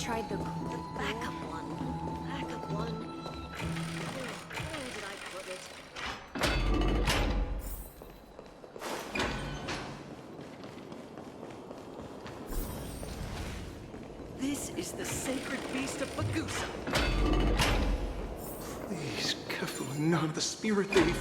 tried the Backup one. Backup one. Where did I put it? This is the sacred beast of Bagusa. Please, careful, not the spirit thief.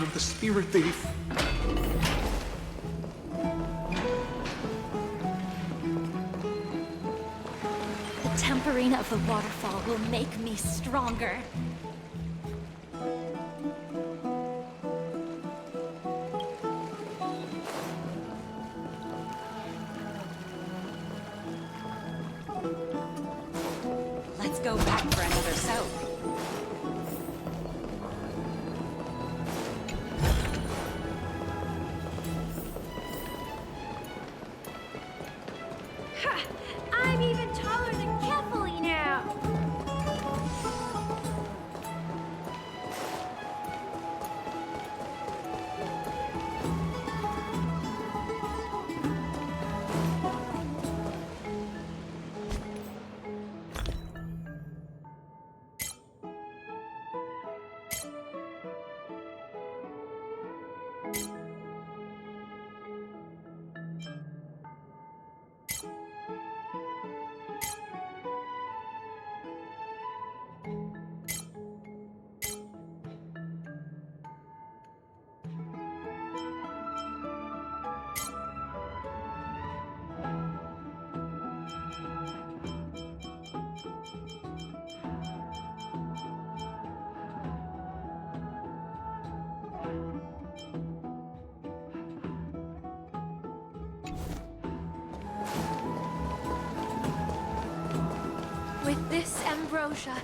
none of the spirit thief. The tempering of the waterfall will make me stronger. Let's go back for another soak. Ha! I'm even taller than Kefali now! With this ambrosia,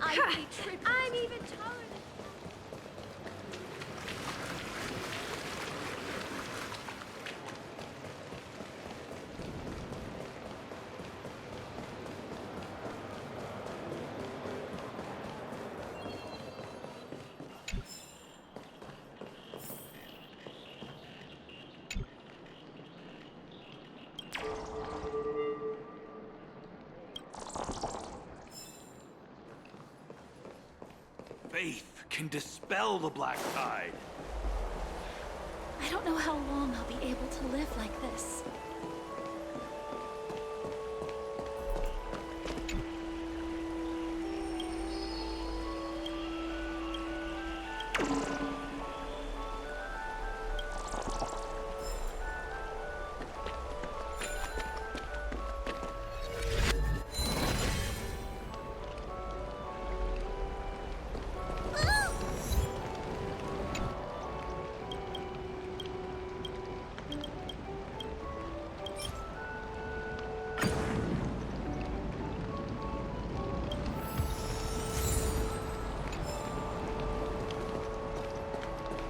I'm even taller than... Faith can dispel the black tide. I don't know how long I'll be able to live like this.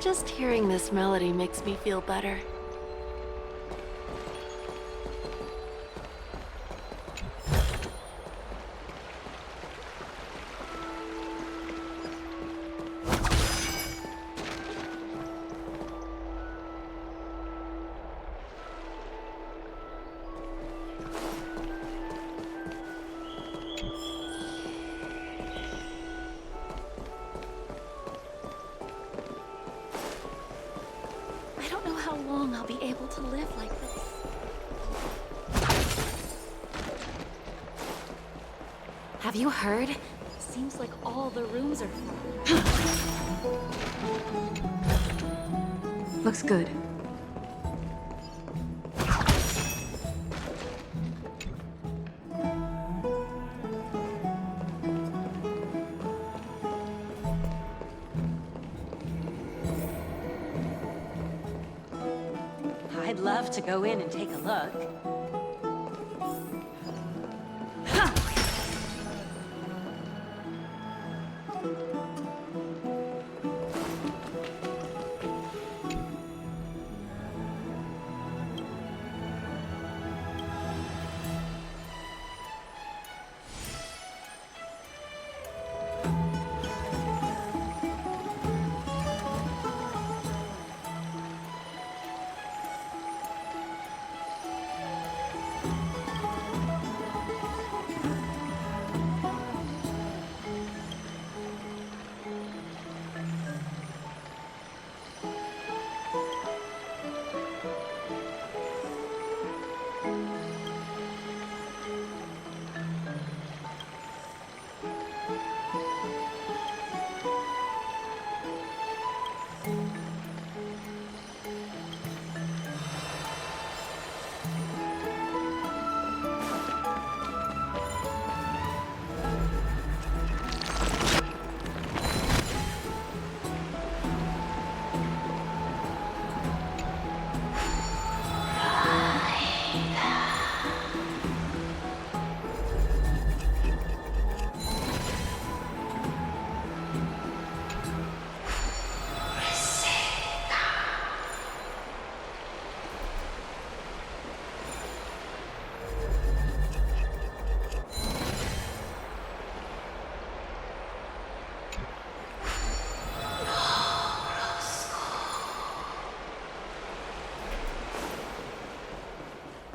Just hearing this melody makes me feel better. I don't know how long I'll be able to live like this. Have you heard? Seems like all the rooms are full. Looks good. I'd love to go in and take a look.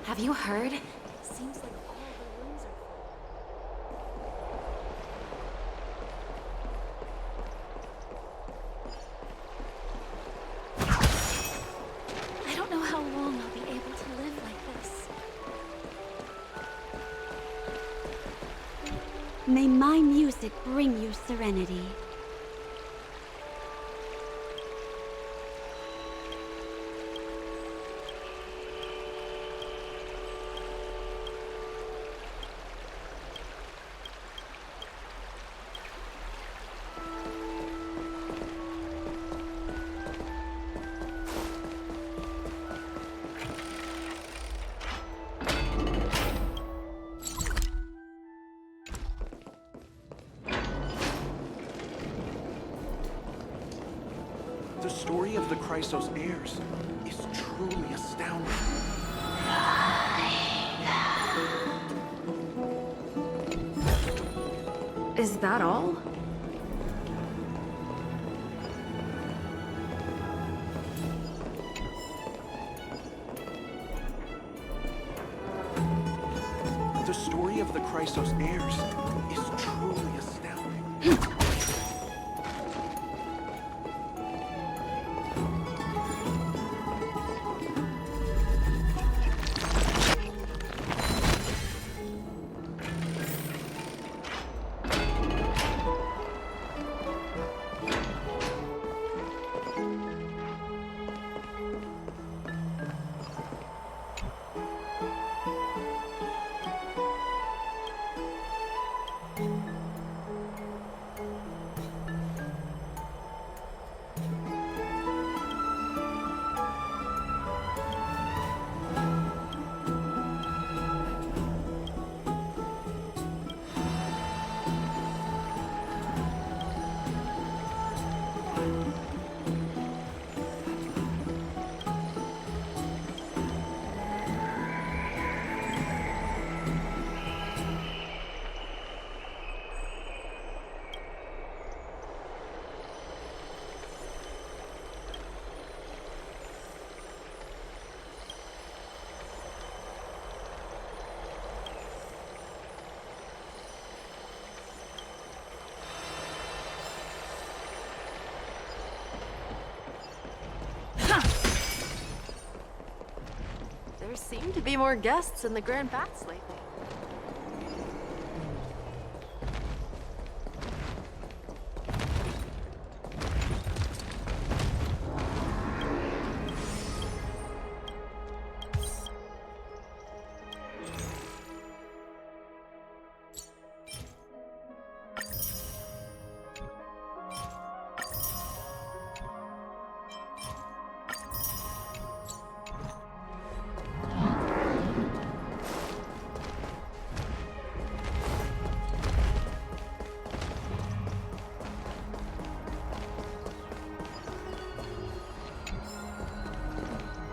Have you heard? Seems like all the rooms are full. I don't know how long I'll be able to live like this. May my music bring you serenity. The story of the Chrysos heirs is truly astounding. Is that all? The story of the Chrysos heirs is truly astounding. There seem to be more guests in the Grand Baths lately.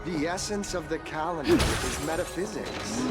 The essence of the calendar is metaphysics.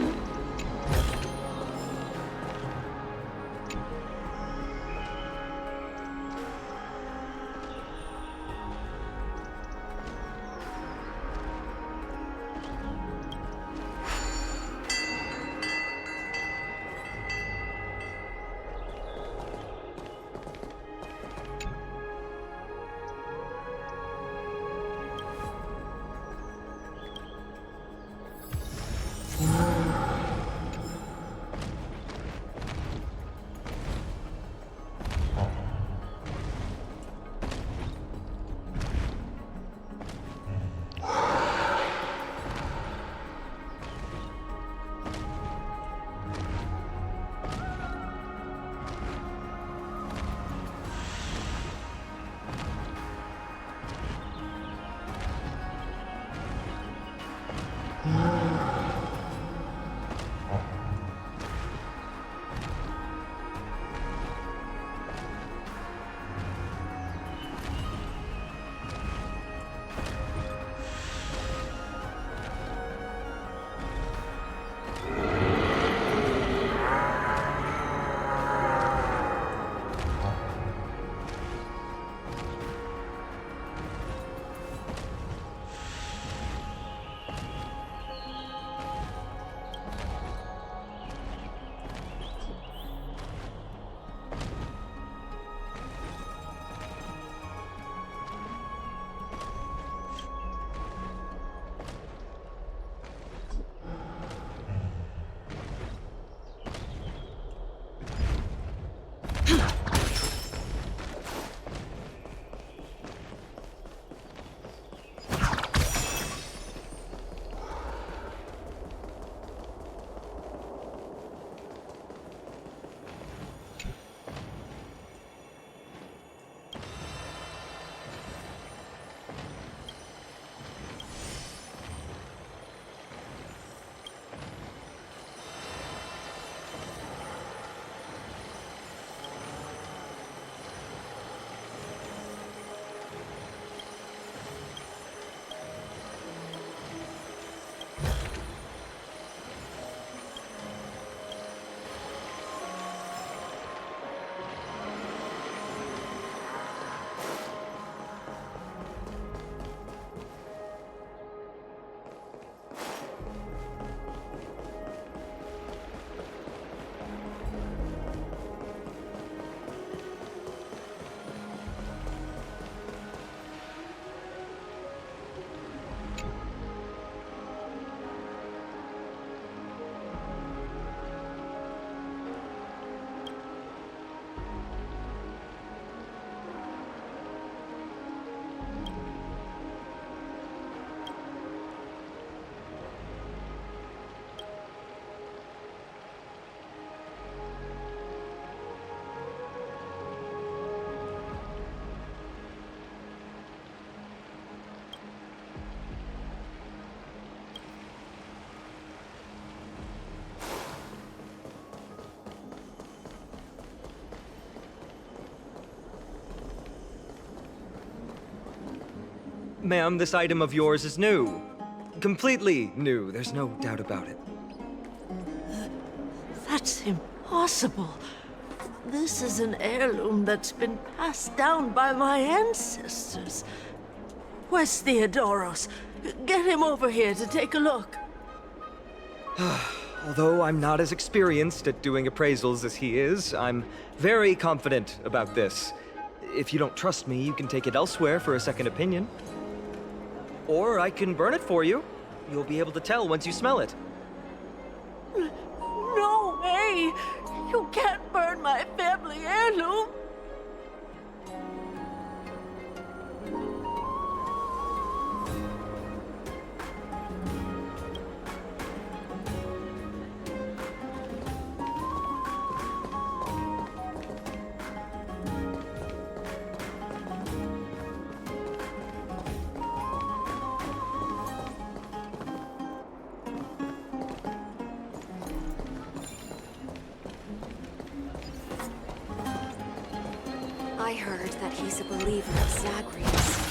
Ma'am, this item of yours is new. Completely new, there's no doubt about it. That's impossible. This is an heirloom that's been passed down by my ancestors. Where's Theodoros? Get him over here to take a look. Although I'm not as experienced at doing appraisals as he is, I'm very confident about this. If you don't trust me, you can take it elsewhere for a second opinion. Or I can burn it for you. You'll be able to tell once you smell it. No way! You can't burn my family heirloom! I heard that he's a believer of Zagreus.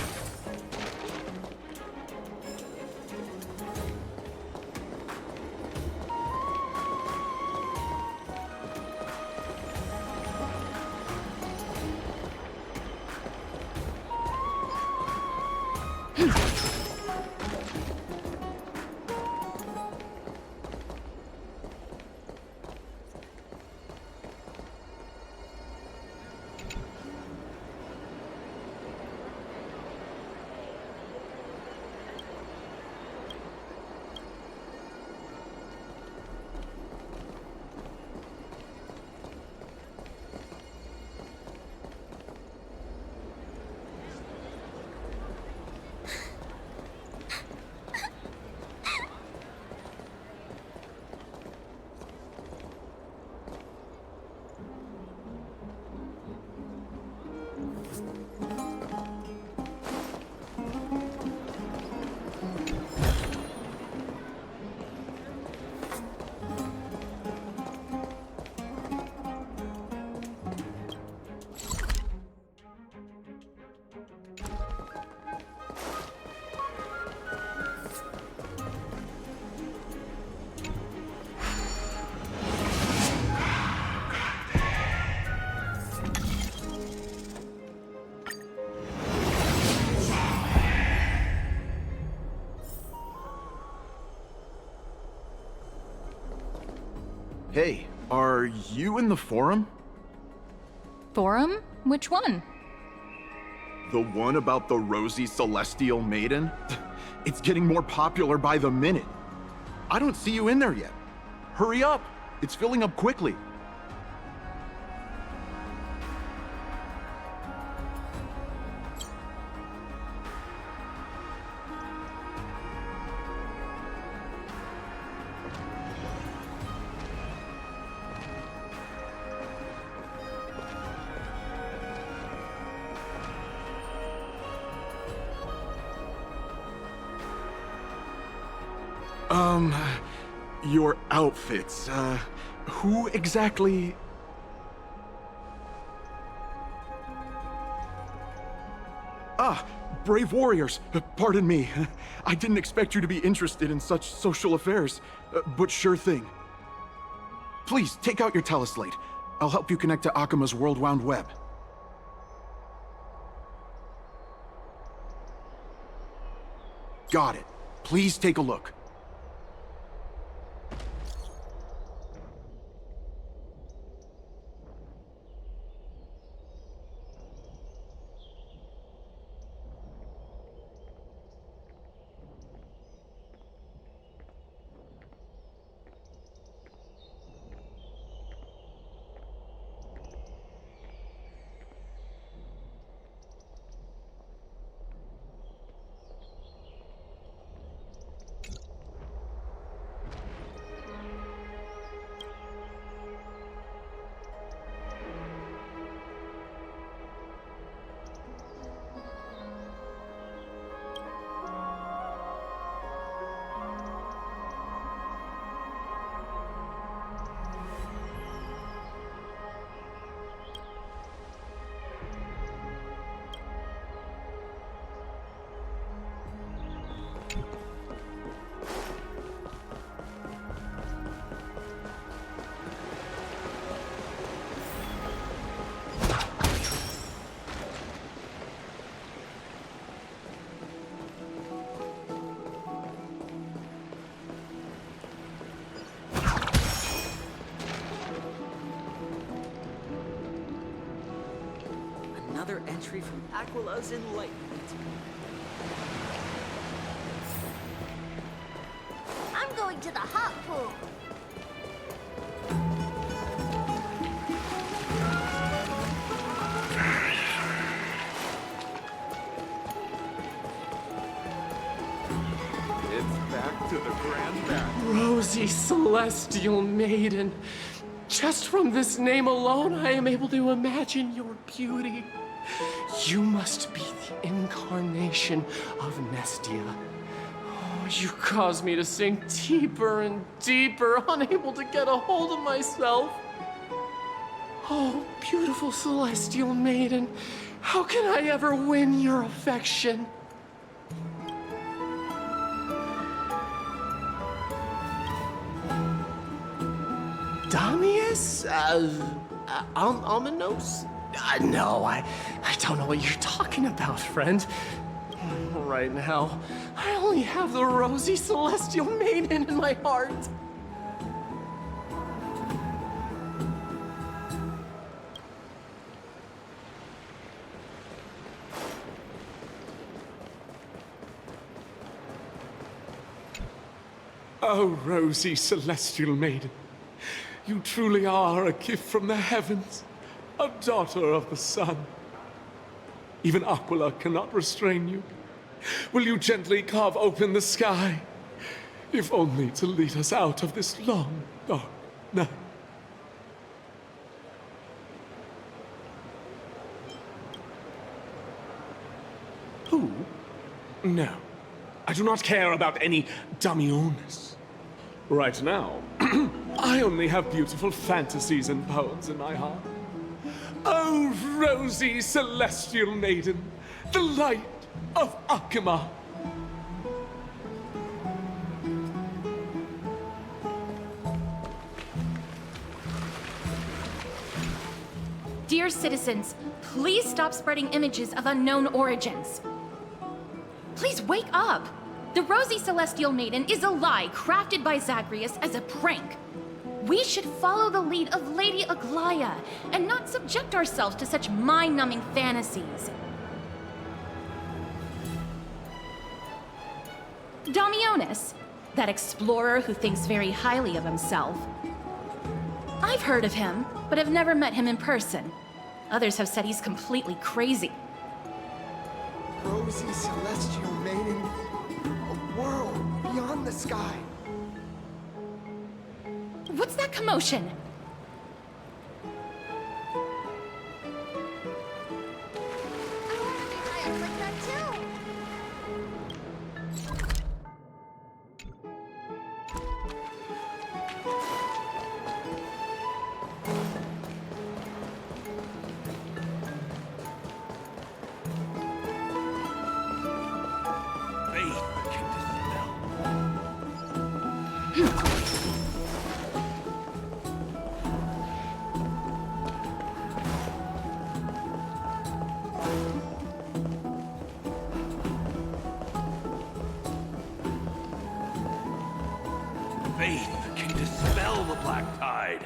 Hey, are you in the forum? Forum? Which one? The one about the rosy celestial maiden? It's getting more popular by the minute. I don't see you in there yet. Hurry up! It's filling up quickly. Your outfits, who exactly? Ah, brave warriors, pardon me. I didn't expect you to be interested in such social affairs, but sure thing. Please, take out your teleslate. I'll help you connect to Akima's World Wound Web. Got it. Please take a look. another entry from Aquila's Enlightenment. I'm going to the hot pool. It's back to the Grand Bath. Rosy Celestial Maiden. Just from this name alone, I am able to imagine your beauty. You must be the incarnation of Nestia. Oh, you cause me to sink deeper and deeper, unable to get a hold of myself. Oh, beautiful Celestial Maiden, how can I ever win your affection? Damius? Almanos? No, I don't know what you're talking about, friend. Right now, I only have the rosy celestial maiden in my heart. Oh, rosy celestial maiden. You truly are a gift from the heavens, a daughter of the sun. Even Aquila cannot restrain you. Will you gently carve open the sky, if only to lead us out of this long, dark night? Who? No, I do not care about any Damiones. Right now, I only have beautiful fantasies and poems in my heart. Oh, rosy celestial maiden, the light of Akima. Dear citizens, please stop spreading images of unknown origins. Please wake up! The Rosy Celestial Maiden is a lie crafted by Zagreus as a prank. We should follow the lead of Lady Aglaya and not subject ourselves to such mind-numbing fantasies. Damionis, that explorer who thinks very highly of himself. I've heard of him, but have never met him in person. Others have said he's completely crazy. Rosy celestial maiden, a world beyond the sky. What's that commotion? Faith can dispel the black tide.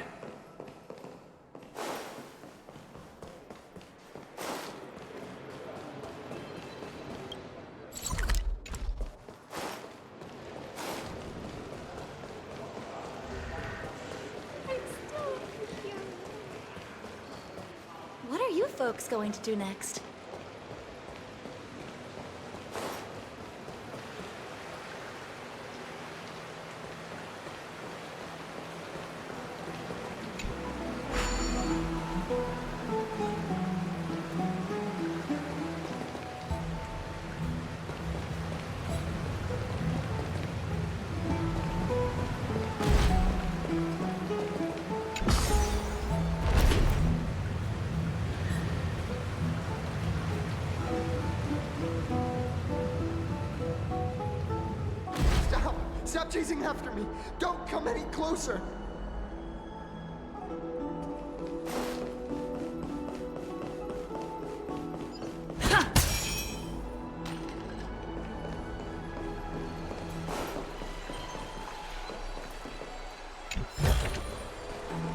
What are you folks going to do next? Stop chasing after me! Don't come any closer!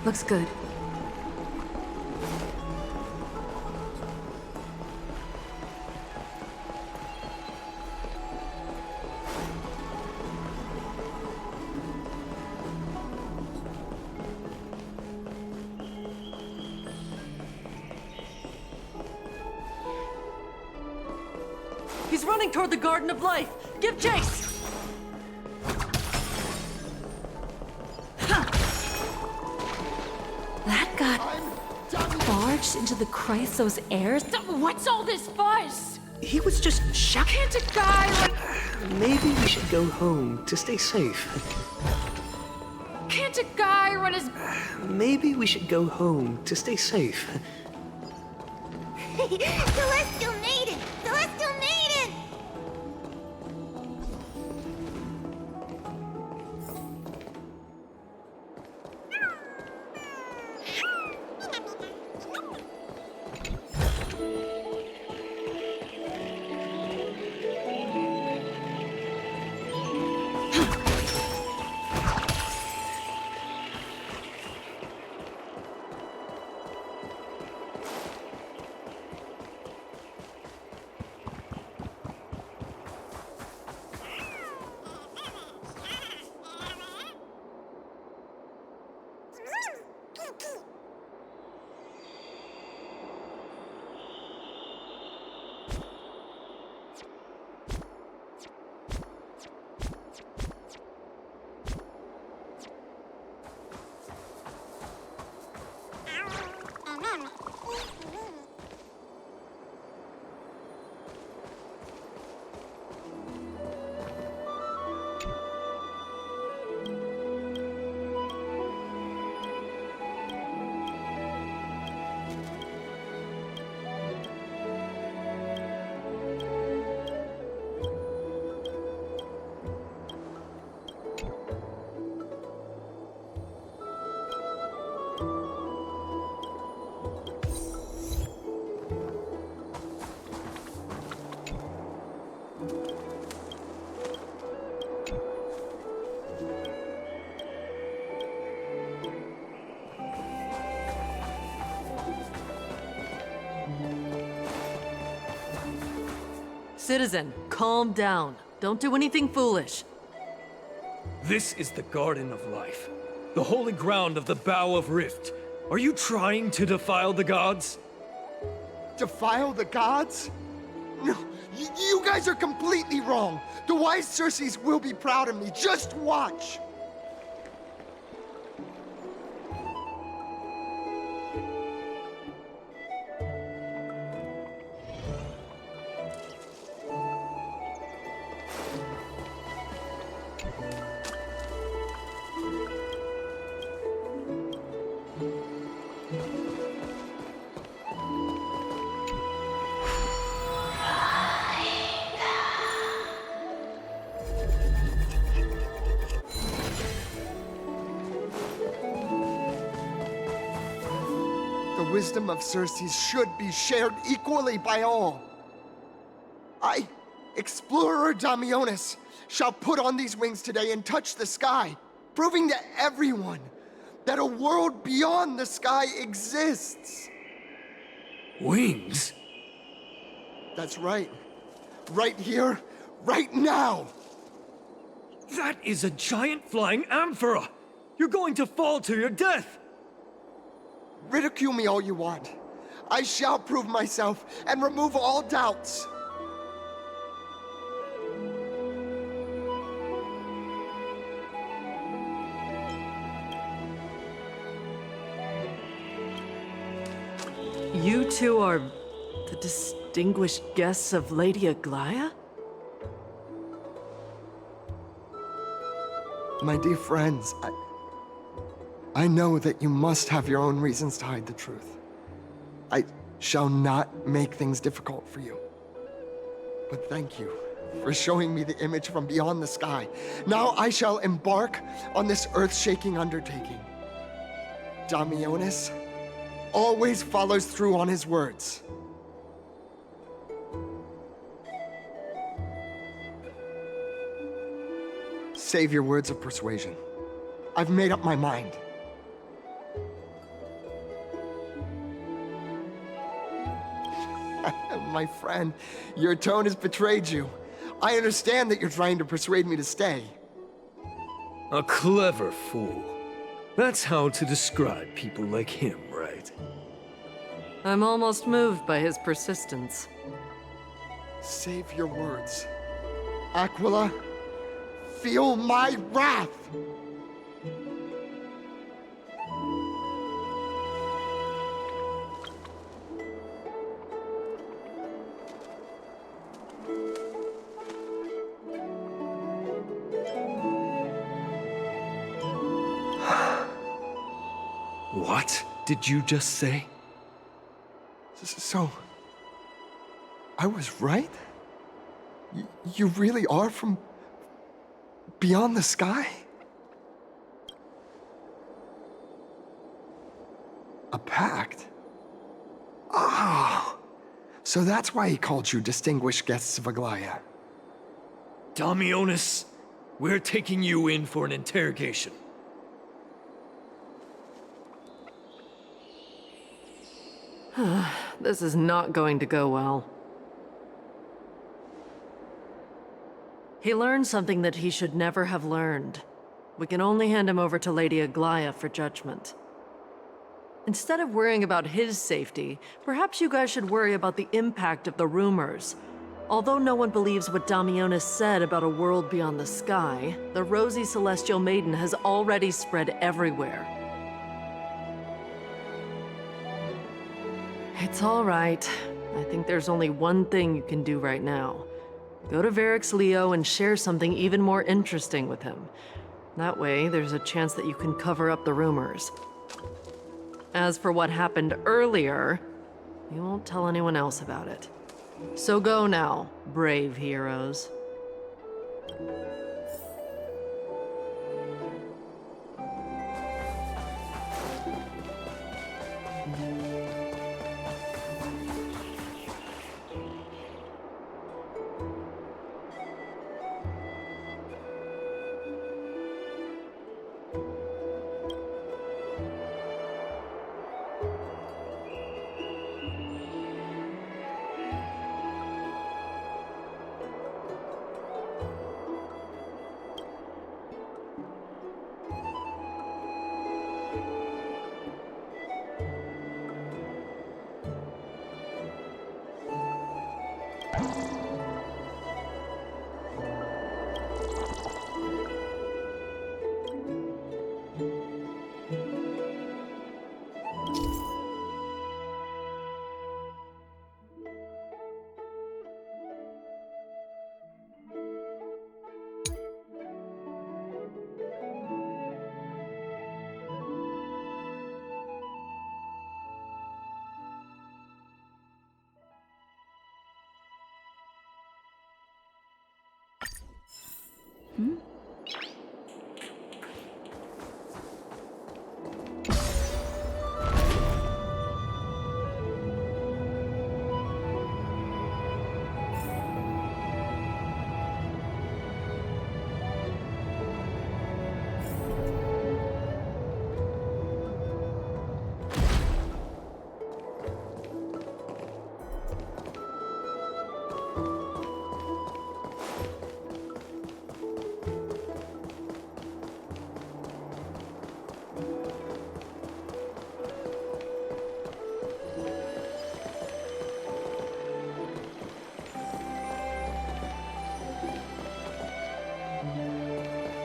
Looks good. He's running toward the Garden of Life! Give chase! That got barged into the Chrysos heirs? What's all this fuss? He was just shouting. Can't a guy like... Maybe we should go home to stay safe. Can't a guy run his... Maybe we should go home to stay safe. Celestial Maiden! Celestial Maiden! Citizen, calm down. Don't do anything foolish. This is the Garden of Life, the holy ground of the Bow of Rift. Are you trying to defile the gods? Defile the gods? No, you guys are completely wrong. The wise Circes will be proud of me. Just watch. The wisdom of Circes should be shared equally by all. I, Explorer Damionis, shall put on these wings today and touch the sky, proving to everyone that a world beyond the sky exists. Wings? That's right. Right here, right now. That is a giant flying amphora! You're going to fall to your death! Ridicule me all you want. I shall prove myself and remove all doubts. You two are the distinguished guests of Lady Aglaya? My dear friends, I know that you must have your own reasons to hide the truth. I shall not make things difficult for you. But thank you for showing me the image from beyond the sky. Now I shall embark on this earth-shaking undertaking. Damionis always follows through on his words. Save your words of persuasion. I've made up my mind. My friend, your tone has betrayed you. I understand that you're trying to persuade me to stay. A clever fool. That's how to describe people like him, right? I'm almost moved by his persistence. Save your words. Aquila, feel my wrath! What did you just say? So, I was right? You really are from beyond the sky? A pact? Ah! So that's why he called you distinguished guests of Aglaya. Damionis, we're taking you in for an interrogation. This is not going to go well. He learned something that he should never have learned. We can only hand him over to Lady Aglaya for judgment. Instead of worrying about his safety, perhaps you guys should worry about the impact of the rumors. Although no one believes what Damionis said about a world beyond the sky, the rosy celestial maiden has already spread everywhere. It's all right. I think there's only one thing you can do right now. Go to Varix Leo and share something even more interesting with him. That way, there's a chance that you can cover up the rumors. As for what happened earlier, you won't tell anyone else about it. So go now, brave heroes.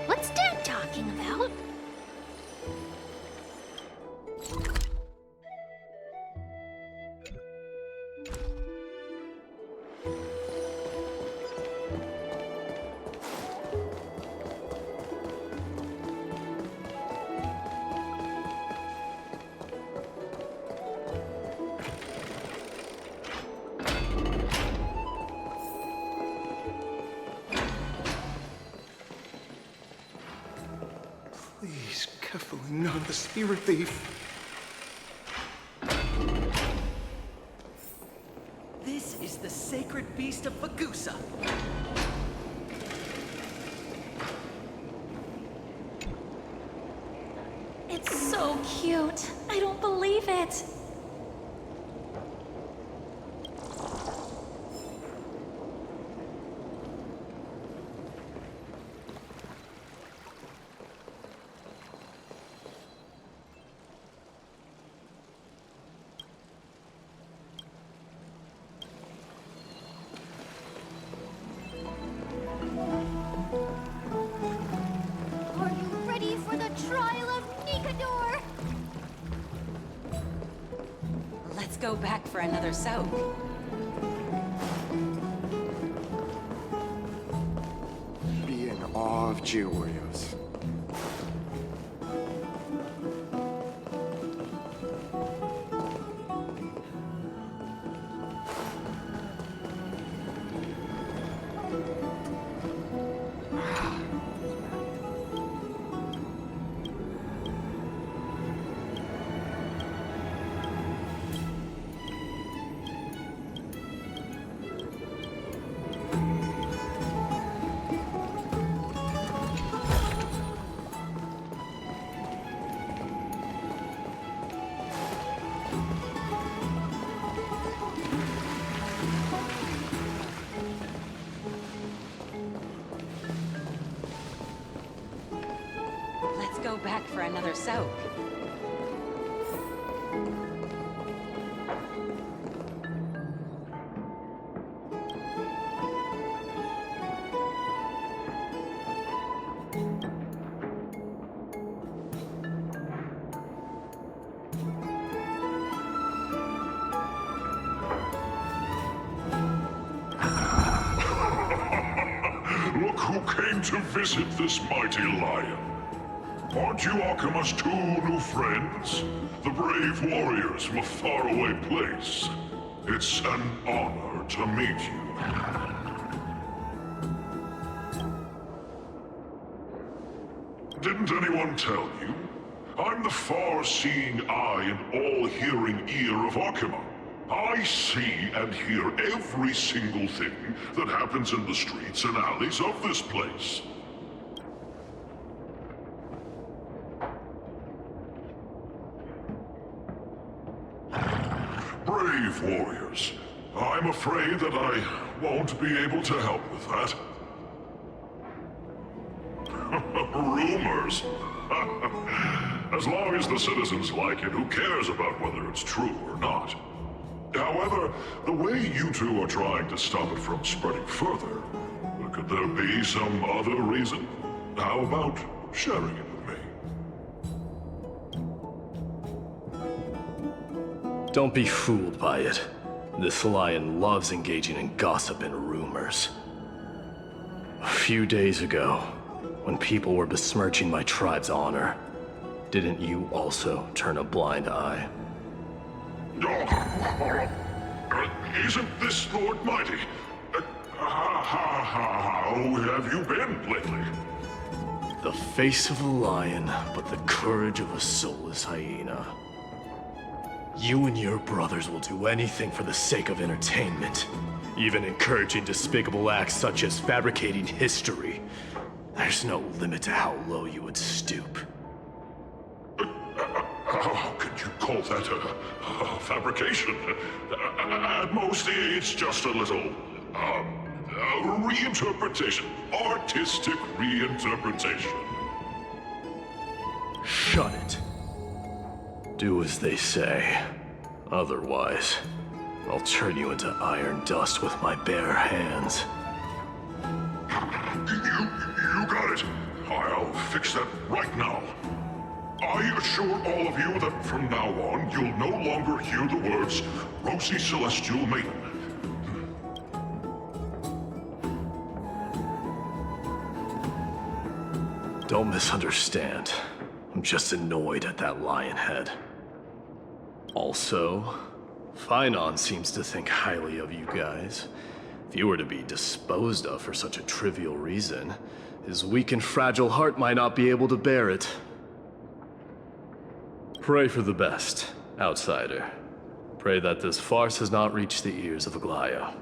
What's Dad talking about? Please, carefully, not the spirit thief. This is the sacred beast of Bagusa. It's so cute. I don't believe it. go back for another soak. Be in awe of Georgios. Let's go back for another soak. Look who came to visit this mighty lion. Aren't you Akima's two new friends? The brave warriors from a faraway place. It's an honor to meet you. Didn't anyone tell you? I'm the far-seeing eye and all-hearing ear of Akima. I see and hear every single thing that happens in the streets and alleys of this place. Brave warriors. I'm afraid that I won't be able to help with that. Rumors. As long as the citizens like it, who cares about whether it's true or not? However, the way you two are trying to stop it from spreading further, could there be some other reason? How about sharing it with me? Don't be fooled by it. This lion loves engaging in gossip and rumors. A few days ago, when people were besmirching my tribe's honor, didn't you also turn a blind eye? Isn't this Lord Mighty? How have you been lately? The face of a lion, but the courage of a soulless hyena. You and your brothers will do anything for the sake of entertainment, even encouraging despicable acts such as fabricating history. There's no limit to how low you would stoop. How could you call that a fabrication? At most, it's just a little, reinterpretation. Artistic reinterpretation. Shut it. Do as they say. Otherwise, I'll turn you into iron dust with my bare hands. You got it. I'll fix that right now. I assure all of you that from now on, you'll no longer hear the words, Rosy Celestial Maiden. Don't misunderstand. I'm just annoyed at that lion head. Also, Finon seems to think highly of you guys. If you were to be disposed of for such a trivial reason, his weak and fragile heart might not be able to bear it. Pray for the best, outsider. Pray that this farce has not reached the ears of Aglaya.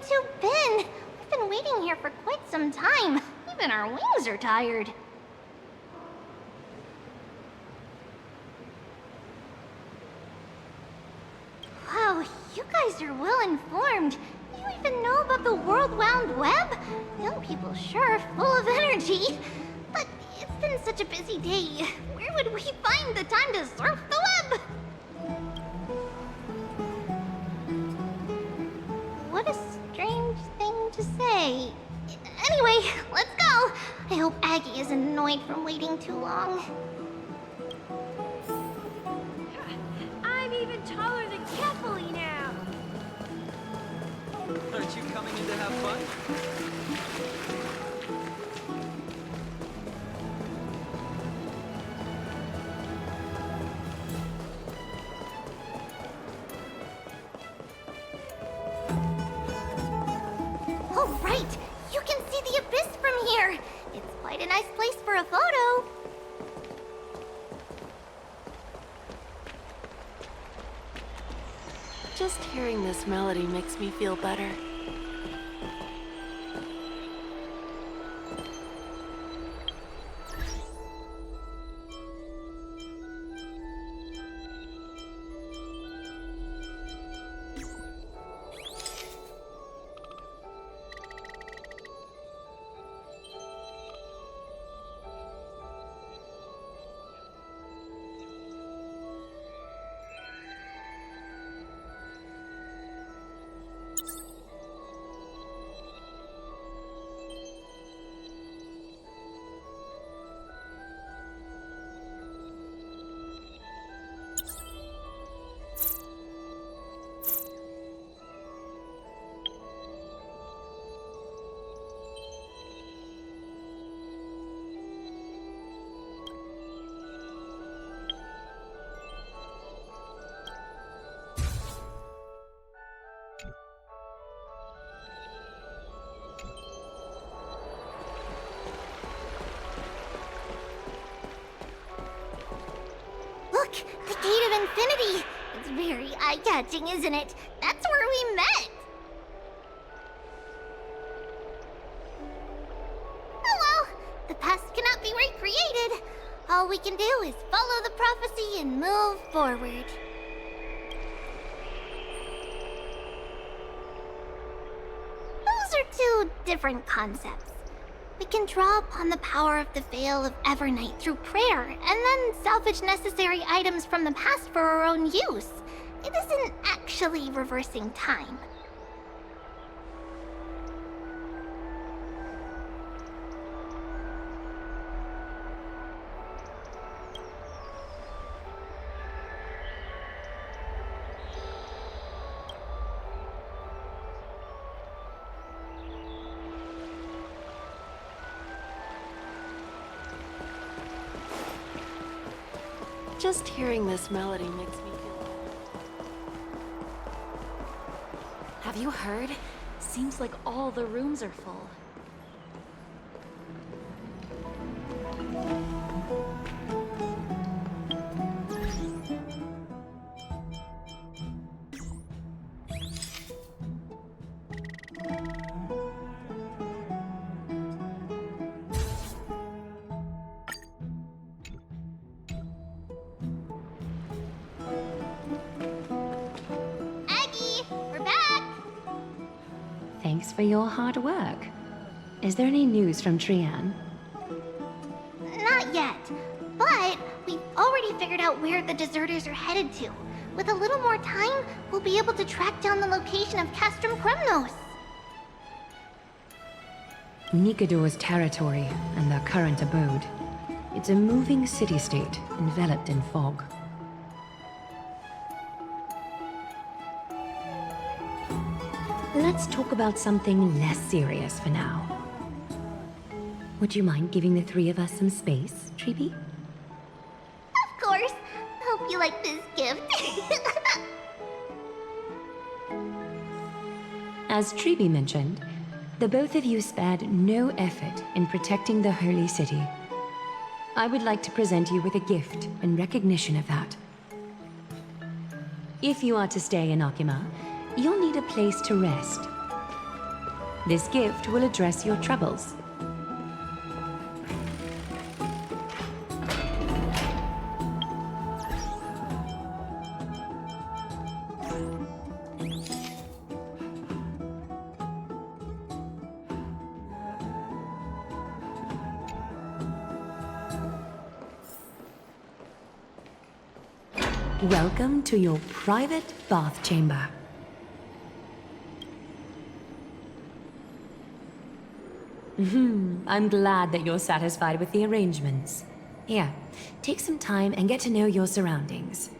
two been? We've been waiting here for quite some time. Even our wings are tired. Wow, you guys are well informed. You even know about the World Wound Web? Young people sure are full of energy. But it's been such a busy day. Where would we find the time to surf the web? What a strange thing to say. Anyway, let's go. I hope Aggie isn't annoyed from waiting too long. I'm even taller than Kefali now. Aren't you coming in to have fun? Oh, right! You can see the abyss from here! It's quite a nice place for a photo. Just hearing this melody makes me feel better. Look, the Gate of Infinity! It's very eye-catching, isn't it? That's where we met! Oh well, the past cannot be recreated. All we can do is follow the prophecy and move forward. Those are two different concepts. We can draw upon the power of the Veil of Evernight through prayer, and then salvage necessary items from the past for our own use. It isn't actually reversing time. Just hearing this melody makes me feel... Have you heard? Seems like all the rooms are full. Thanks for your hard work. Is there any news from Trian? Not yet, but we've already figured out where the deserters are headed to. With a little more time, we'll be able to track down the location of Castrum Kremnos. Nikador's territory and their current abode. It's a moving city-state enveloped in fog. Let's talk about something less serious for now. Would you mind giving the three of us some space, Treeby? Of course. Hope you like this gift. As Treeby mentioned, the both of you spared no effort in protecting the Holy City. I would like to present you with a gift in recognition of that. If you are to stay in Akima, you'll need a place to rest. This gift will address your troubles. Welcome to your private bath chamber. I'm glad that you're satisfied with the arrangements. Here, take some time and get to know your surroundings.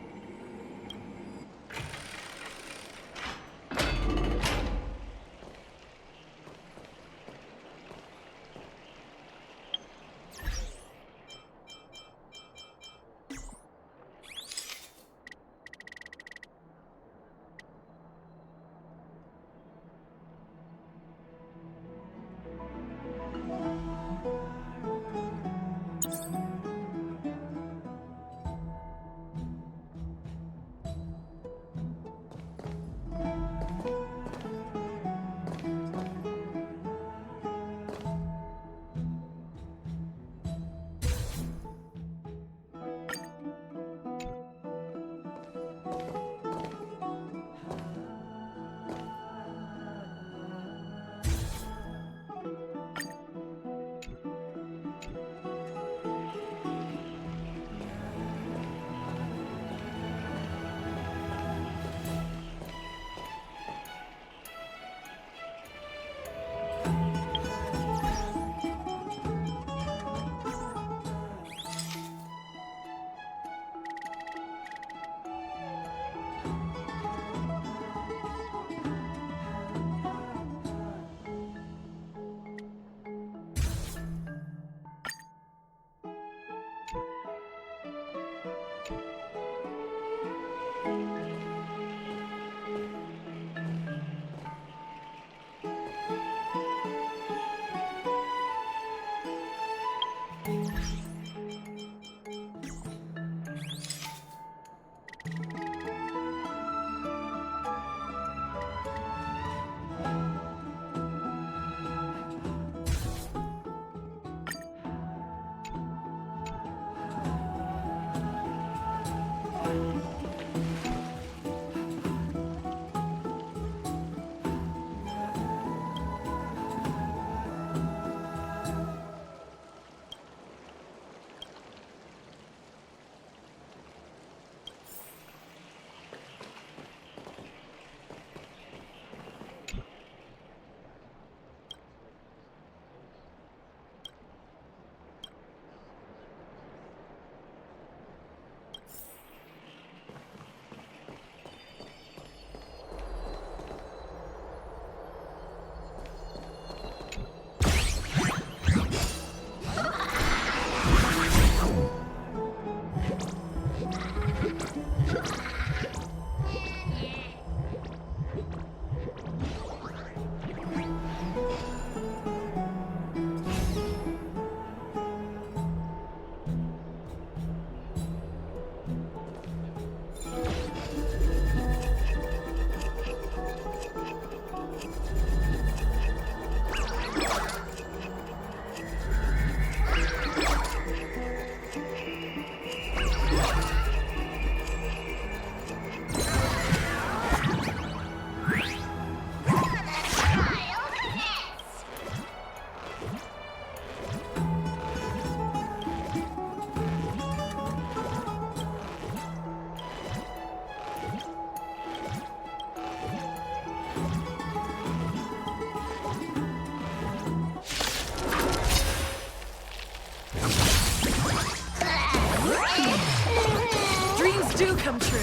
Come true.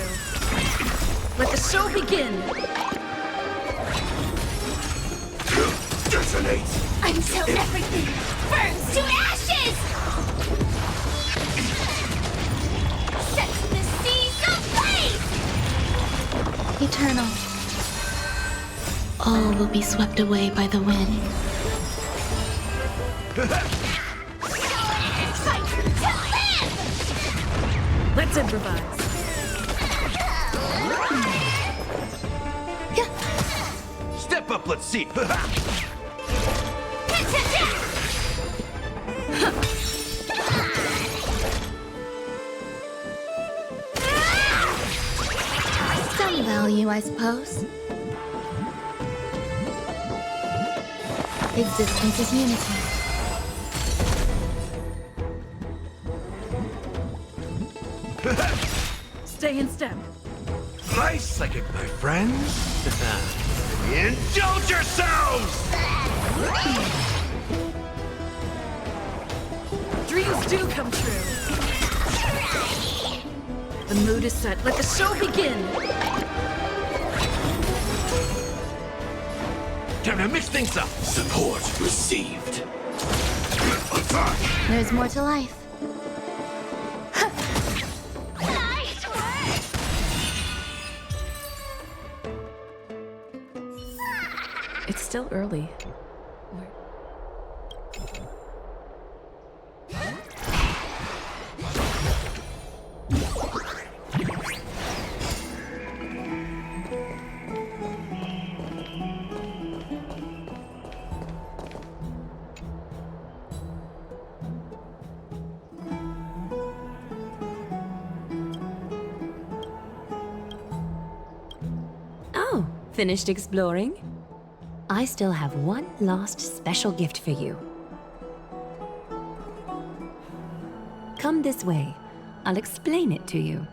Let the show begin. Detonate! Until everything burns to ashes! Set the seas ablaze! Eternal. All will be swept away by the wind. Fight to live! Let's improvise. Step up, let's see. I suppose. Existence is unity. Stay in step. Nice psychic, my friends. Indulge yourselves! Dreams do come true. The mood is set. Let the show begin. Time to mix things up. Support received. Attack! There's more to life. It's still early. Oh, finished exploring? I still have one last special gift for you. Come this way. I'll explain it to you.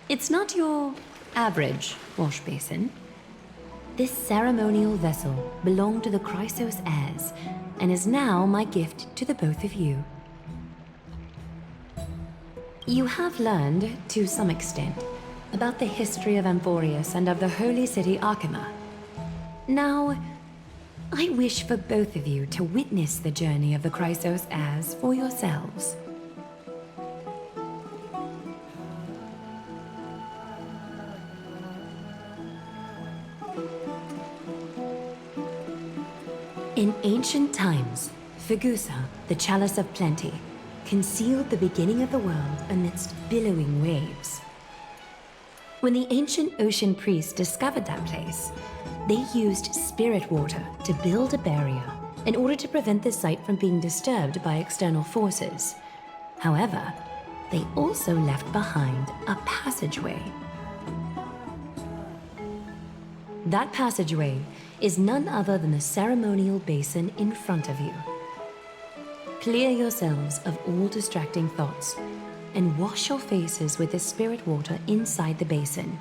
It's not your average wash basin. This ceremonial vessel belonged to the Chrysos heirs, and is now my gift to the both of you. You have learned, to some extent, about the history of Amphoreus and of the holy city Archima. Now, I wish for both of you to witness the journey of the Chrysos heirs for yourselves. In ancient times, Fegusa, the Chalice of Plenty, concealed the beginning of the world amidst billowing waves. When the ancient ocean priests discovered that place, they used spirit water to build a barrier in order to prevent the site from being disturbed by external forces. However, they also left behind a passageway. That passageway is none other than the ceremonial basin in front of you. Clear yourselves of all distracting thoughts and wash your faces with the spirit water inside the basin.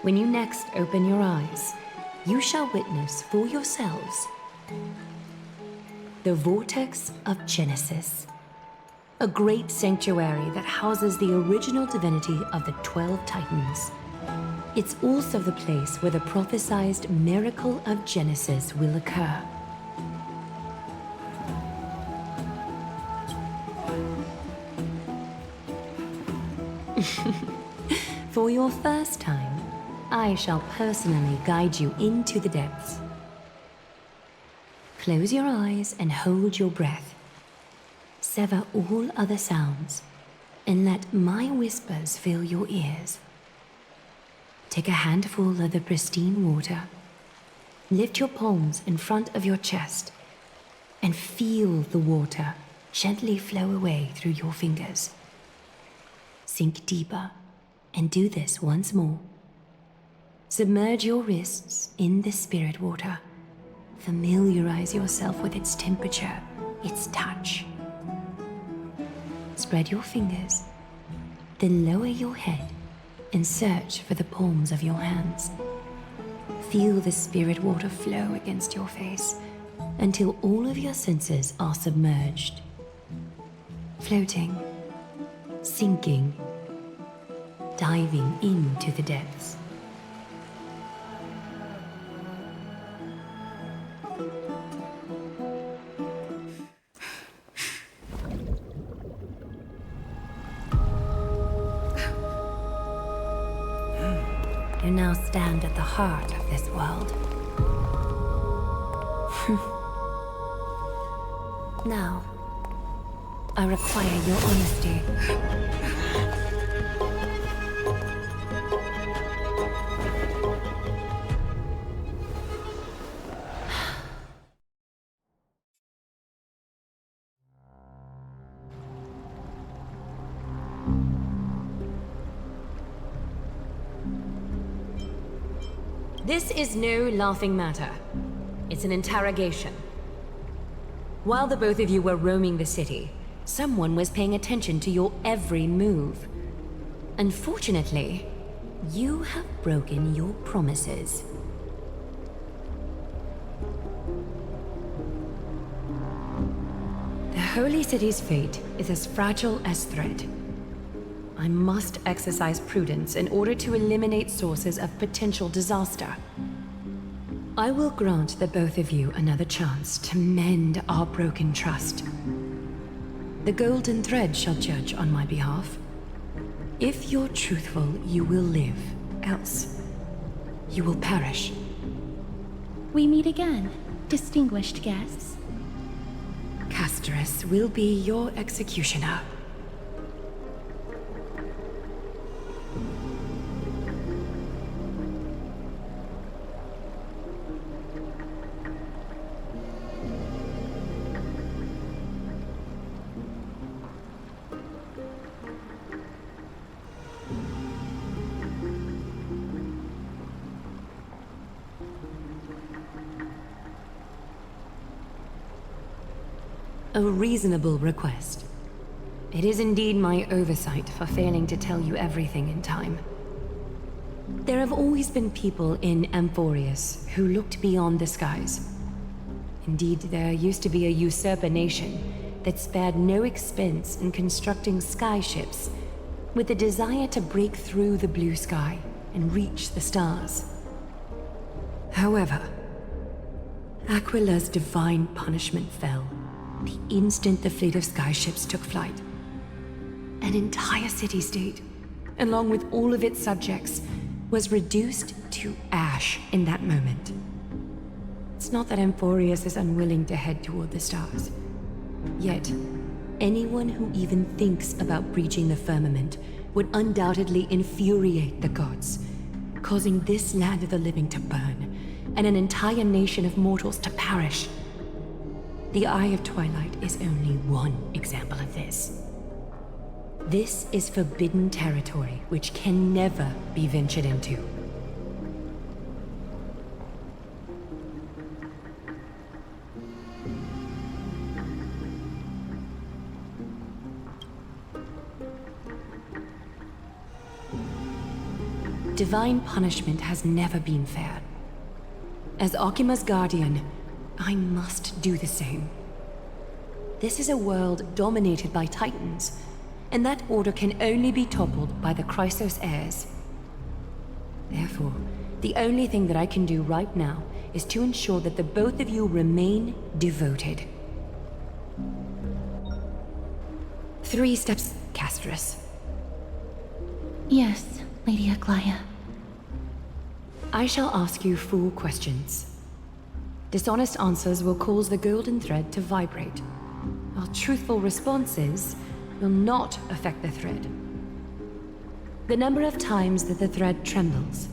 When you next open your eyes, you shall witness for yourselves the Vortex of Genesis, a great sanctuary that houses the original divinity of the 12 Titans. It's also the place where the prophesized miracle of Genesis will occur. For your first time, I shall personally guide you into the depths. Close your eyes and hold your breath. Sever all other sounds, and let my whispers fill your ears. Take a handful of the pristine water. Lift your palms in front of your chest, and feel the water gently flow away through your fingers. Sink deeper, and do this once more. Submerge your wrists in the spirit water. Familiarize yourself with its temperature, its touch. Spread your fingers, then lower your head and search for the palms of your hands. Feel the spirit water flow against your face until all of your senses are submerged. Floating, sinking, diving into the depths. You now stand at the heart of this world. Now, I require your honesty. This is no laughing matter. It's an interrogation. While the both of you were roaming the city, someone was paying attention to your every move. Unfortunately, you have broken your promises. The Holy City's fate is as fragile as thread. I must exercise prudence in order to eliminate sources of potential disaster. I will grant the both of you another chance to mend our broken trust. The golden thread shall judge on my behalf. If you're truthful, you will live. Else, you will perish. We meet again, distinguished guests. Casterus will be your executioner. A reasonable request. It is indeed my oversight for failing to tell you everything in time. There have always been people in Amphoreus who looked beyond the skies. Indeed, there used to be a usurper nation that spared no expense in constructing skyships with the desire to break through the blue sky and reach the stars. However, Aquila's divine punishment fell the instant the fleet of skyships took flight. An entire city-state, along with all of its subjects, was reduced to ash in that moment. It's not that Amphoreus is unwilling to head toward the stars. Yet, anyone who even thinks about breaching the firmament would undoubtedly infuriate the gods, causing this land of the living to burn, and an entire nation of mortals to perish. The Eye of Twilight is only one example of this. This is forbidden territory which can never be ventured into. Divine punishment has never been fair. As Okima's guardian, I must do the same. This is a world dominated by Titans, and that order can only be toppled by the Chrysos heirs. Therefore, the only thing that I can do right now is to ensure that the both of you remain devoted. 3 steps, Casterus. Yes, Lady Aglaia. I shall ask you 4 questions. Dishonest answers will cause the golden thread to vibrate, while truthful responses will not affect the thread. The number of times that the thread trembles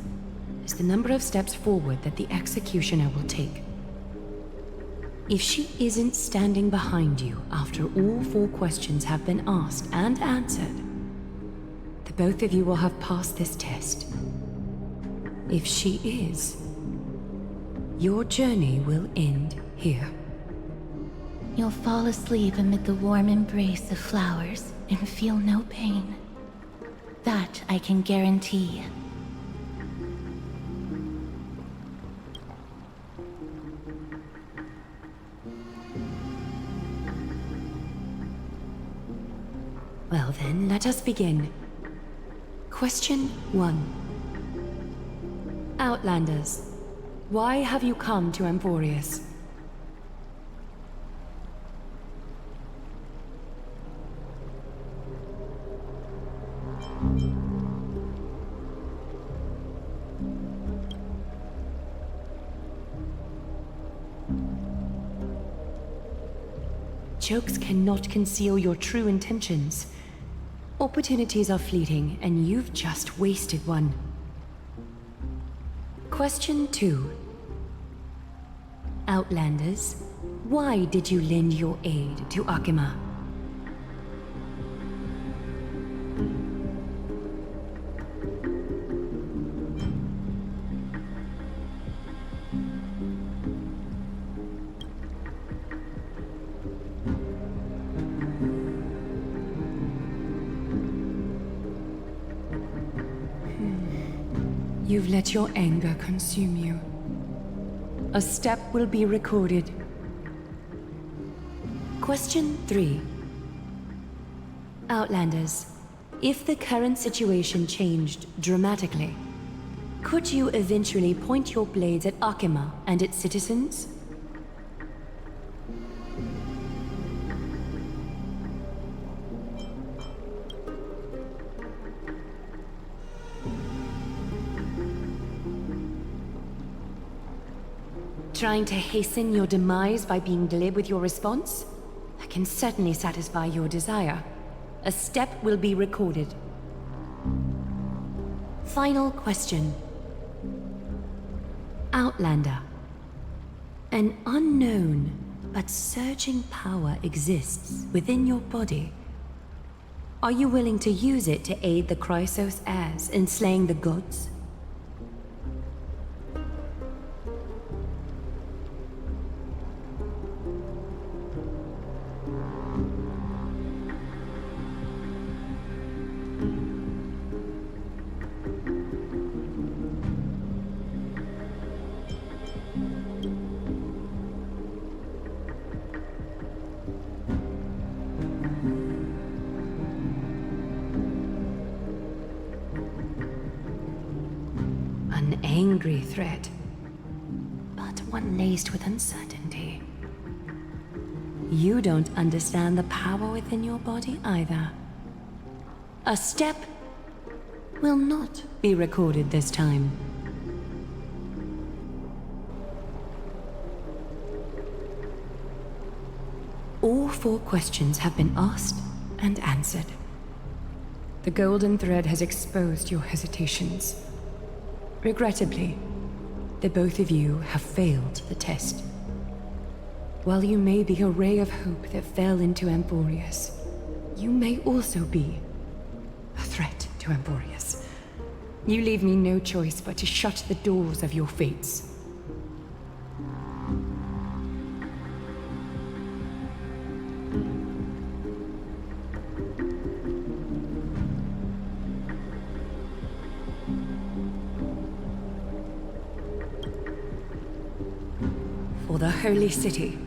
is the number of steps forward that the executioner will take. If she isn't standing behind you after all 4 questions have been asked and answered, the both of you will have passed this test. If she is, your journey will end here. You'll fall asleep amid the warm embrace of flowers and feel no pain. That I can guarantee. Well then, let us begin. Question 1. Outlanders, why have you come to Amphoreus? Jokes cannot conceal your true intentions. Opportunities are fleeting, and you've just wasted one. Question 2. Outlanders, why did you lend your aid to Akima? You've let your anger consume you. A step will be recorded. Question 3. Outlanders, if the current situation changed dramatically, could you eventually point your blades at Akima and its citizens? Trying to hasten your demise by being glib with your response? I can certainly satisfy your desire. A step will be recorded. Final question. Outlander. An unknown but surging power exists within your body. Are you willing to use it to aid the Chrysos heirs in slaying the gods? An angry threat, but one laced with uncertainty. You don't understand the power within your body either. A step will not be recorded this time. All 4 questions have been asked and answered. The golden thread has exposed your hesitations. Regrettably, the both of you have failed the test. While you may be a ray of hope that fell into Amphoreus, you may also be a threat to Amphoreus. You leave me no choice but to shut the doors of your fates. For the Holy City,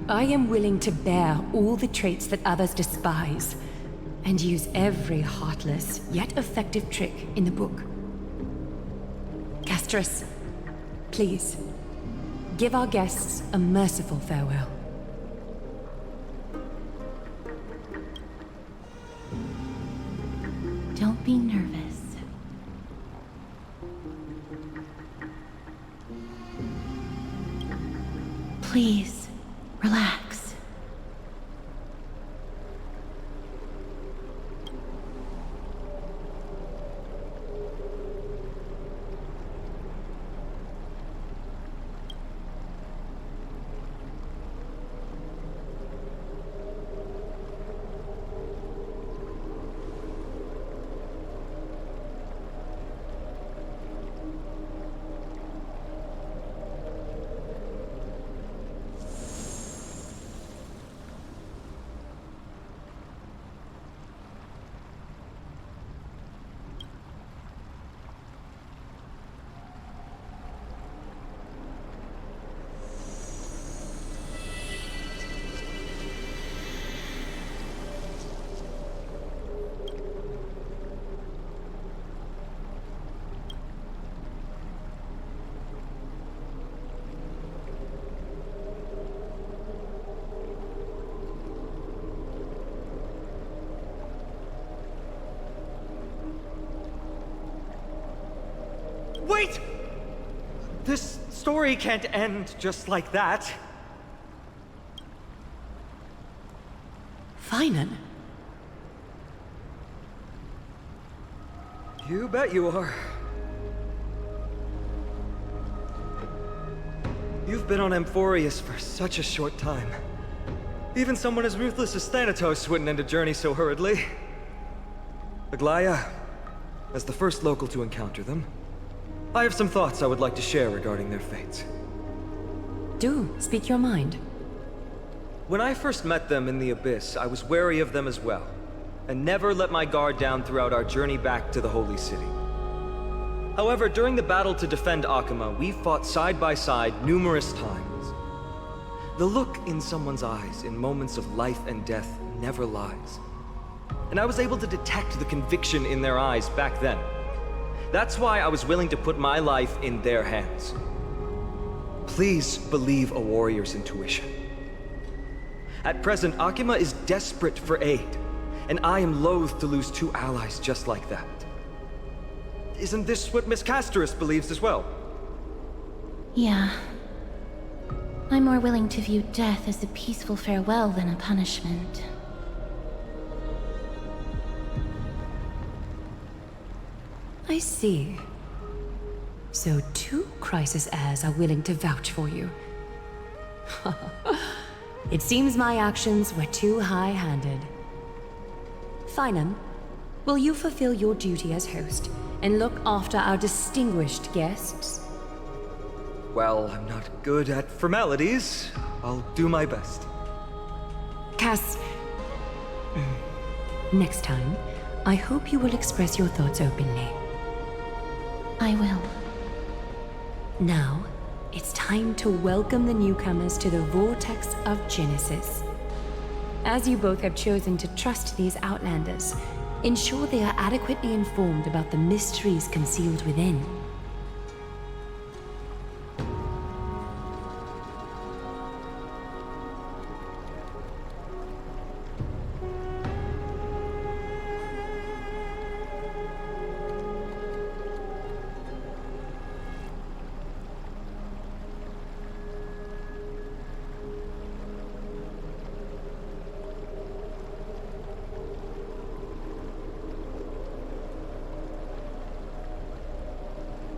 I am willing to bear all the traits that others despise, and use every heartless yet effective trick in the book. Castris, please, give our guests a merciful farewell. Don't be nervous. Please, relax. Wait! This story can't end just like that. Finan? You bet you are. You've been on Amphoreus for such a short time. Even someone as ruthless as Thanatos wouldn't end a journey so hurriedly. Aglaya, as the first local to encounter them, I have some thoughts I would like to share regarding their fates. Do speak your mind. When I first met them in the Abyss, I was wary of them as well, and never let my guard down throughout our journey back to the Holy City. However, during the battle to defend Akama, we fought side by side numerous times. The look in someone's eyes in moments of life and death never lies. And I was able to detect the conviction in their eyes back then. That's why I was willing to put my life in their hands. Please believe a warrior's intuition. At present, Akama is desperate for aid, and I am loath to lose two allies just like that. Isn't this what Miss Casterus believes as well? Yeah. I'm more willing to view death as a peaceful farewell than a punishment. I see. So two Crisis heirs are willing to vouch for you. It seems my actions were too high-handed. Finan, will you fulfill your duty as host and look after our distinguished guests? Well, I'm not good at formalities. I'll do my best. Cass... Next time, I hope you will express your thoughts openly. I will. Now, it's time to welcome the newcomers to the Vortex of Genesis. As you both have chosen to trust these Outlanders, ensure they are adequately informed about the mysteries concealed within.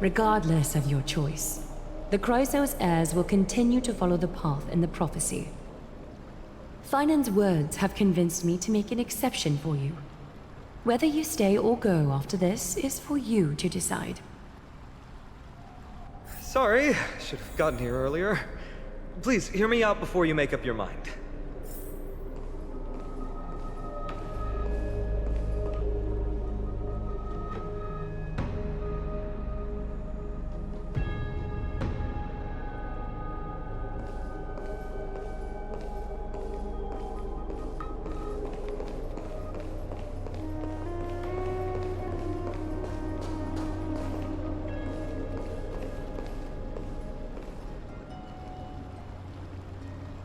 Regardless of your choice, the Chrysos heirs will continue to follow the path in the prophecy. Finan's words have convinced me to make an exception for you. Whether you stay or go after this is for you to decide. Sorry, should have gotten here earlier. Please, hear me out before you make up your mind.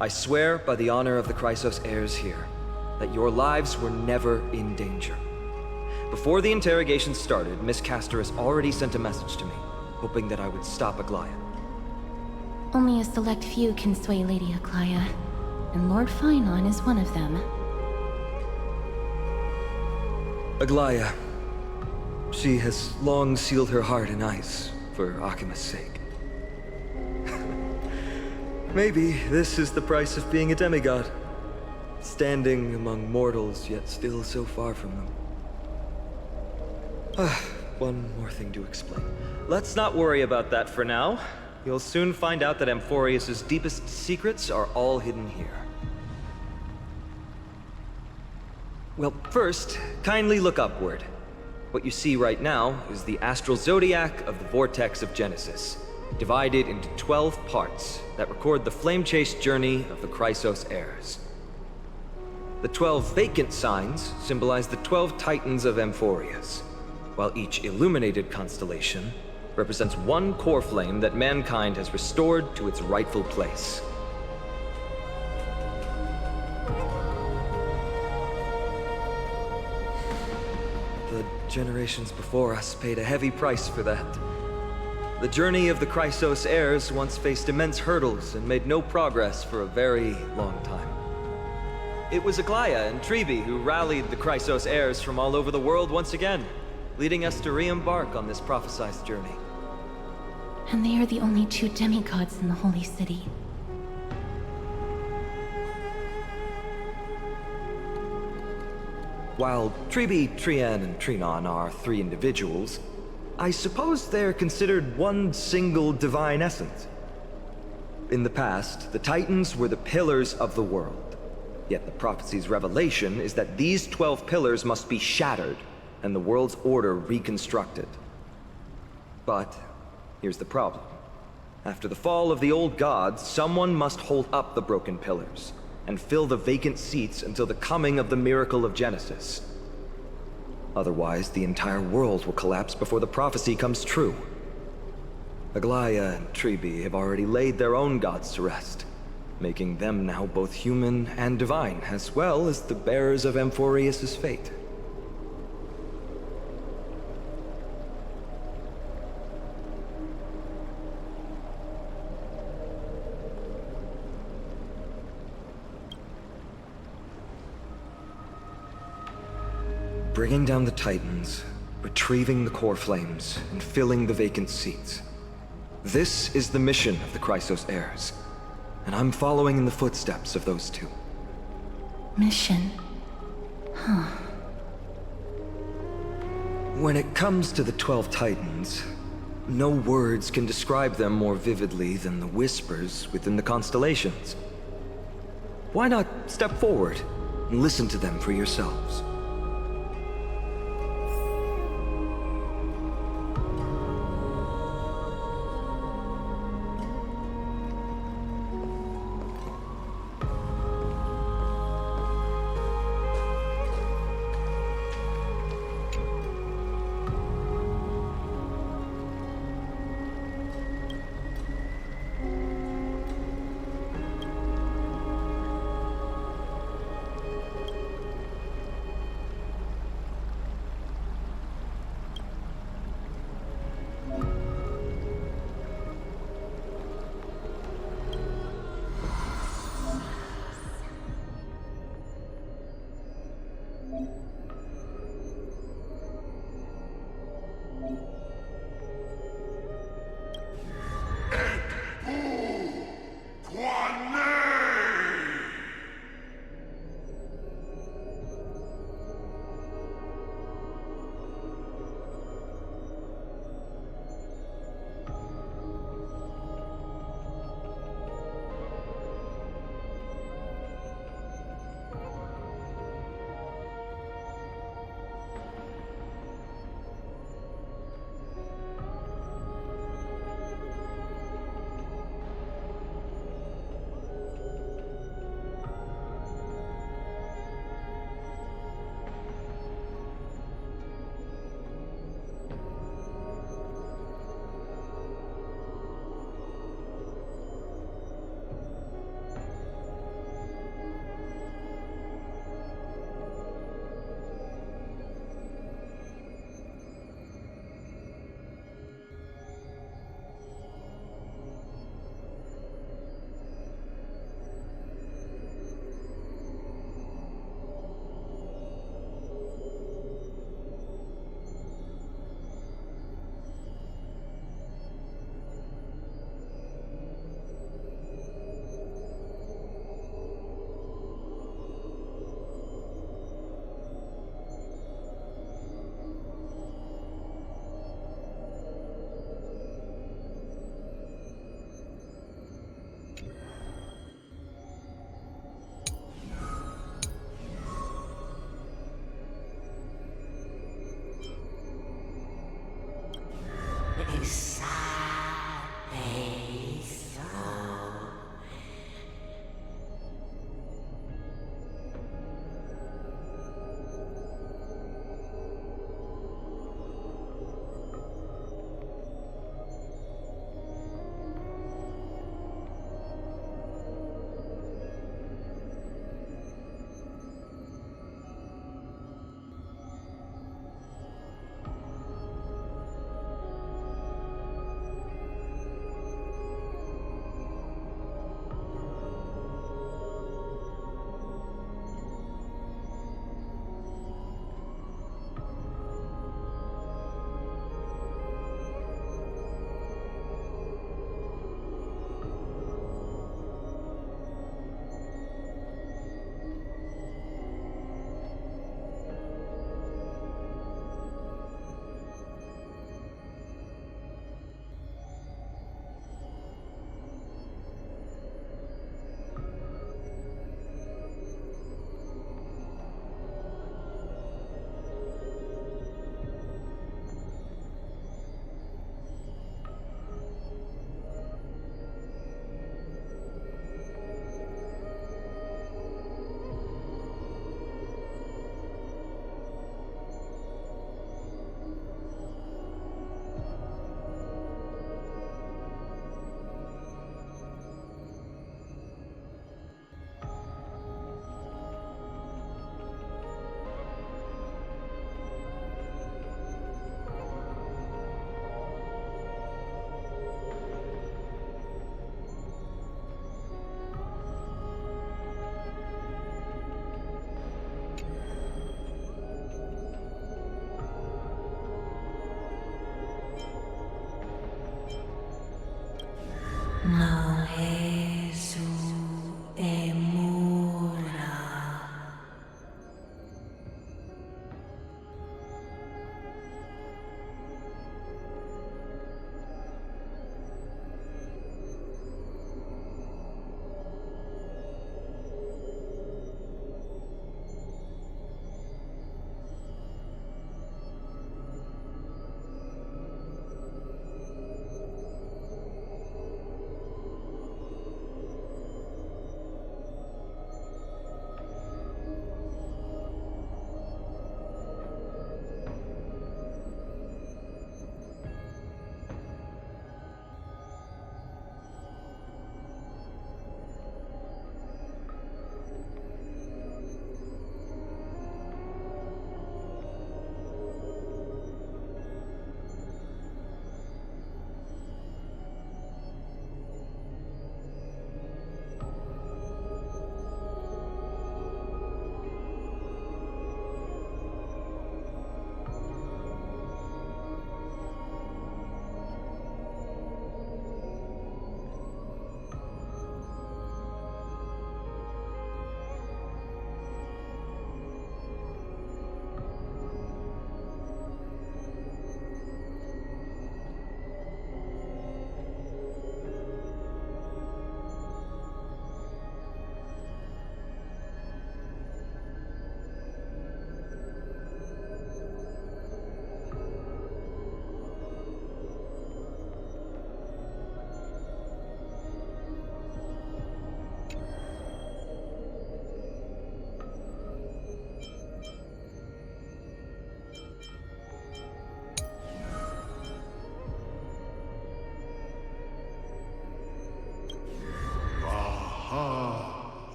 I swear by the honor of the Chrysos heirs here, that your lives were never in danger. Before the interrogation started, Miss Casterus already sent a message to me, hoping that I would stop Aglaya. Only a select few can sway Lady Aglaia, and Lord Finon is one of them. Aglaia. She has long sealed her heart in ice for Akima's sake. Maybe this is the price of being a demigod. Standing among mortals, yet still so far from them. One more thing to explain. Let's not worry about that for now. You'll soon find out that Amphoreus' deepest secrets are all hidden here. Well, first, kindly look upward. What you see right now is the astral zodiac of the Vortex of Genesis, divided into 12 parts that record the flame-chased journey of the Chrysos heirs. The 12 vacant signs symbolize the 12 titans of Amphoreus, while each illuminated constellation represents one core flame that mankind has restored to its rightful place. The generations before us paid a heavy price for that. The journey of the Chrysos heirs once faced immense hurdles and made no progress for a very long time. It was Aglaia and Tribi who rallied the Chrysos heirs from all over the world once again, leading us to re-embark on this prophesized journey. And they are the only 2 demigods in the Holy City. While Tribi, Trian, and Trinon are 3 individuals, I suppose they're considered one single divine essence. In the past, the Titans were the pillars of the world. Yet the prophecy's revelation is that these 12 pillars must be shattered, and the world's order reconstructed. But here's the problem. After the fall of the old gods, someone must hold up the broken pillars and fill the vacant seats until the coming of the miracle of Genesis. Otherwise, the entire world will collapse before the prophecy comes true. Aglaia and Tribi have already laid their own gods to rest, making them now both human and divine, as well as the bearers of Amphoreus' fate. Bringing down the Titans, retrieving the core flames, and filling the vacant seats. This is the mission of the Chrysos heirs, and I'm following in the footsteps of those 2. Mission? Huh. When it comes to the 12 Titans, no words can describe them more vividly than the whispers within the constellations. Why not step forward and listen to them for yourselves?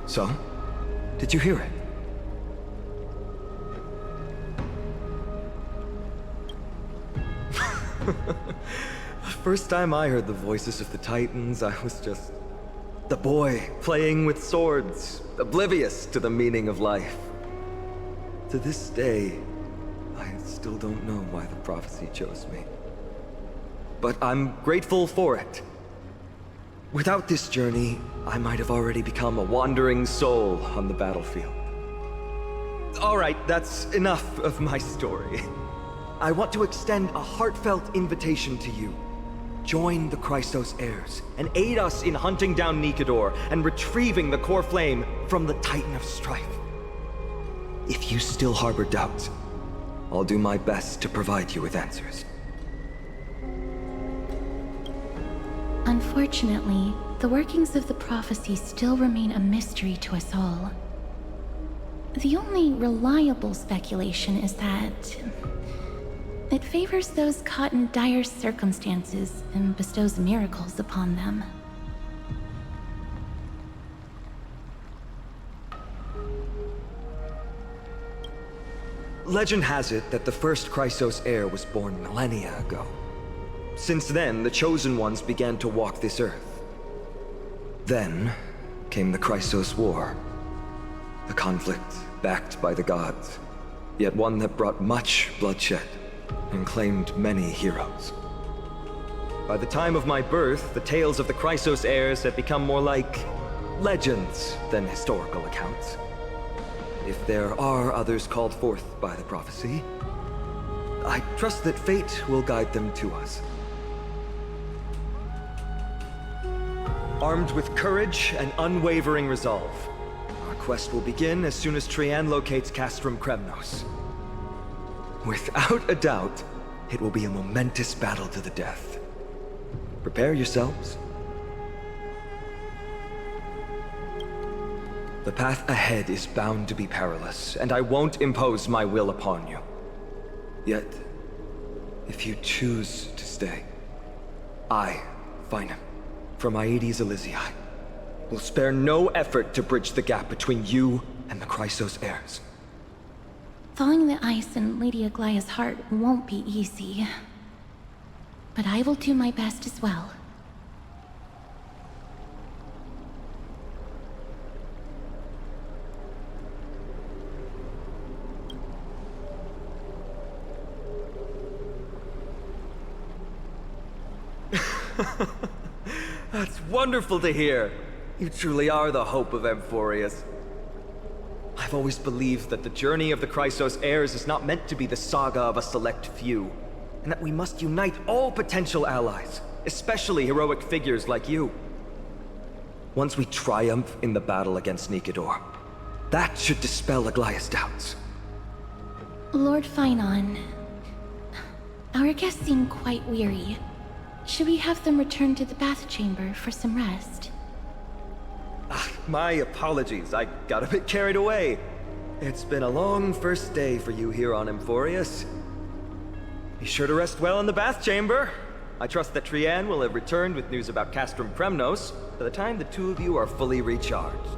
So? Did you hear it? First time I heard the voices of the Titans, I was just the boy playing with swords, oblivious to the meaning of life. To this day, I still don't know why the prophecy chose me. But I'm grateful for it. Without this journey, I might have already become a wandering soul on the battlefield. All right, that's enough of my story. I want to extend a heartfelt invitation to you. Join the Chrysos heirs and aid us in hunting down Nikedor and retrieving the core flame from the Titan of Strife. If you still harbor doubts, I'll do my best to provide you with answers. Unfortunately, the workings of the prophecy still remain a mystery to us all. The only reliable speculation is that it favors those caught in dire circumstances and bestows miracles upon them. Legend has it that the first Chrysos heir was born millennia ago. Since then, the Chosen Ones began to walk this earth. Then came the Chrysos War. A conflict backed by the gods, yet one that brought much bloodshed and claimed many heroes. By the time of my birth, the tales of the Chrysos heirs had become more like legends than historical accounts. If there are others called forth by the prophecy, I trust that fate will guide them to us. Armed with courage and unwavering resolve, our quest will begin as soon as Trian locates Castrum Kremnos. Without a doubt, it will be a momentous battle to the death. Prepare yourselves. The path ahead is bound to be perilous, and I won't impose my will upon you. Yet, if you choose to stay, I, Finam, from Aedes Elysiae, will spare no effort to bridge the gap between you and the Chrysos heirs. Thawing the ice in Lady Aglaya's heart won't be easy. But I will do my best as well. That's wonderful to hear. You truly are the hope of Amphoreus. I've always believed that the journey of the Chrysos heirs is not meant to be the saga of a select few, and that we must unite all potential allies, especially heroic figures like you. Once we triumph in the battle against Nikedor, that should dispel Aglaya's doubts. Lord Finon, our guests seem quite weary. Should we have them return to the bath chamber for some rest? My apologies, I got a bit carried away. It's been a long first day for you here on Amphoreus. Be sure to rest well in the bath chamber. I trust that Trian will have returned with news about Castrum Kremnos by the time the two of you are fully recharged.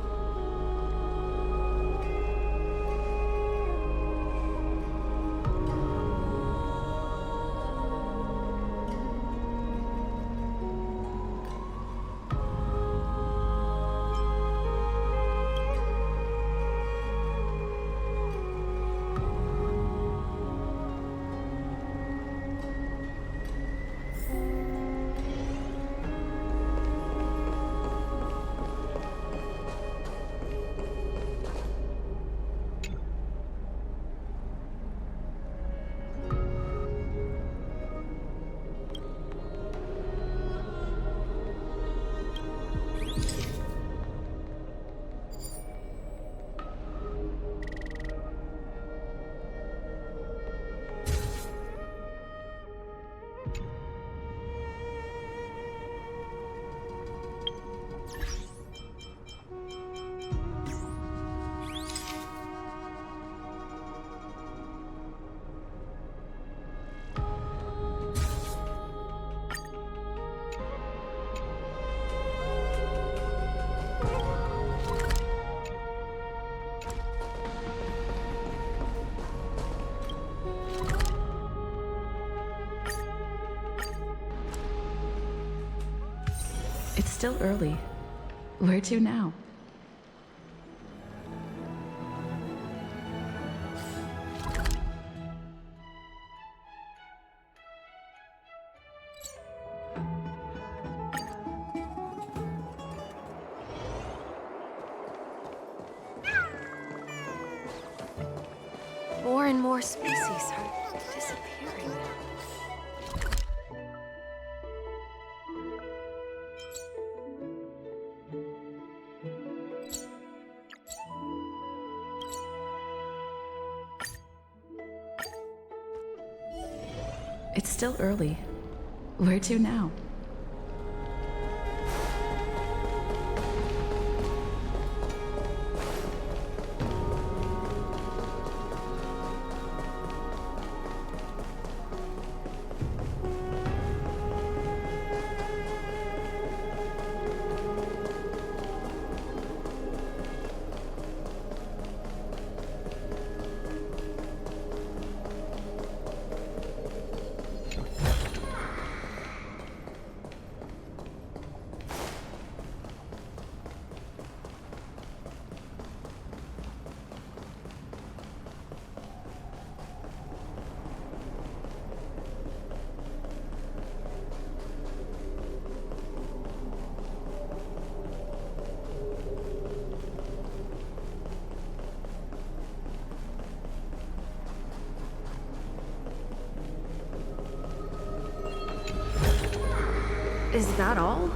It's still early. Where to now? More and more species are disappearing. It's still early. Where to now? Is that all?